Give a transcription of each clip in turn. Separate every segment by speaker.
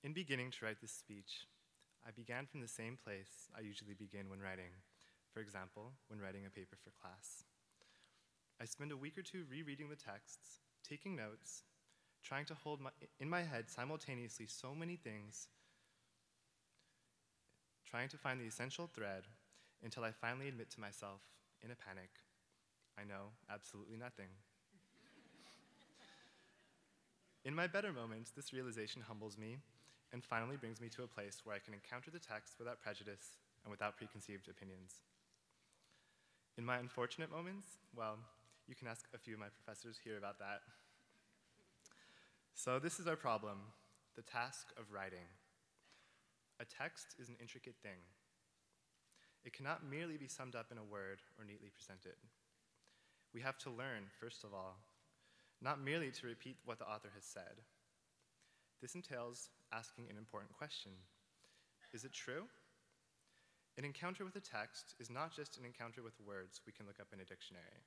Speaker 1: In beginning to write this speech, I began from the same place I usually begin when writing, for example, when writing a paper for class. I spend a week or two rereading the texts, taking notes, trying to hold in my head simultaneously so many things, trying to find the essential thread until I finally admit to myself, in a panic, I know absolutely nothing. In my better moments, this realization humbles me and finally brings me to a place where I can encounter the text without prejudice and without preconceived opinions. In my unfortunate moments, well, you can ask a few of my professors here about that. So this is our problem, the task of writing. A text is an intricate thing. It cannot merely be summed up in a word or neatly presented. We have to learn, first of all, not merely to repeat what the author has said. This entails asking an important question. Is it true? An encounter with a text is not just an encounter with words we can look up in a dictionary.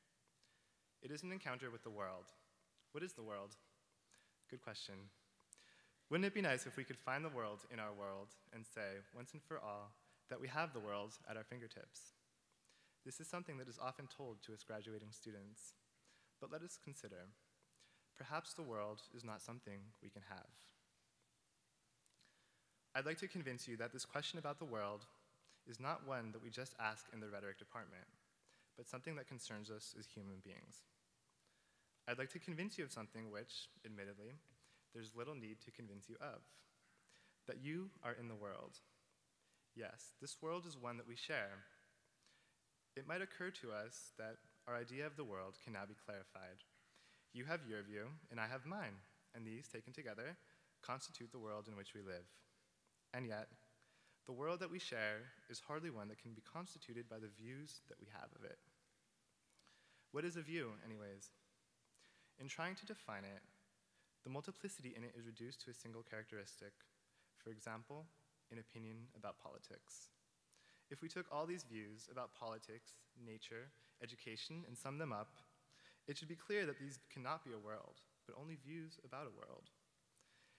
Speaker 1: It is an encounter with the world. What is the world? Good question. Wouldn't it be nice if we could find the world in our world and say, once and for all, that we have the world at our fingertips? This is something that is often told to us graduating students. But let us consider, perhaps the world is not something we can have. I'd like to convince you that this question about the world is not one that we just ask in the rhetoric department, but something that concerns us as human beings. I'd like to convince you of something which, admittedly, there's little need to convince you of, that you are in the world. Yes, this world is one that we share. It might occur to us that our idea of the world can now be clarified. You have your view, and I have mine, and these, taken together, constitute the world in which we live. And yet, the world that we share is hardly one that can be constituted by the views that we have of it. What is a view, anyways? In trying to define it, the multiplicity in it is reduced to a single characteristic. For example, an opinion about politics. If we took all these views about politics, nature, education, and summed them up, it should be clear that these cannot be a world, but only views about a world.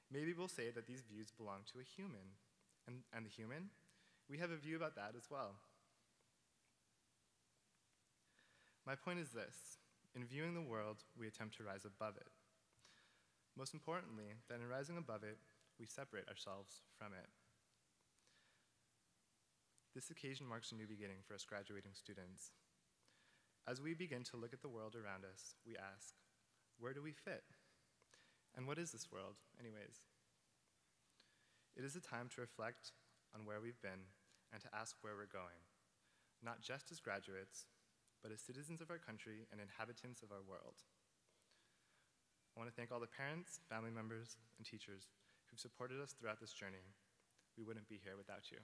Speaker 1: Maybe we'll say that these views belong to a human, and the human, we have a view about that as well. My point is this: in viewing the world, we attempt to rise above it. Most importantly, that in rising above it, we separate ourselves from it. This occasion marks a new beginning for us graduating students. As we begin to look at the world around us, we ask, where do we fit? And what is this world, anyways? It is a time to reflect on where we've been and to ask where we're going, not just as graduates, but as citizens of our country and inhabitants of our world. I want to thank all the parents, family members, and teachers who've supported us throughout this journey. We wouldn't be here without you.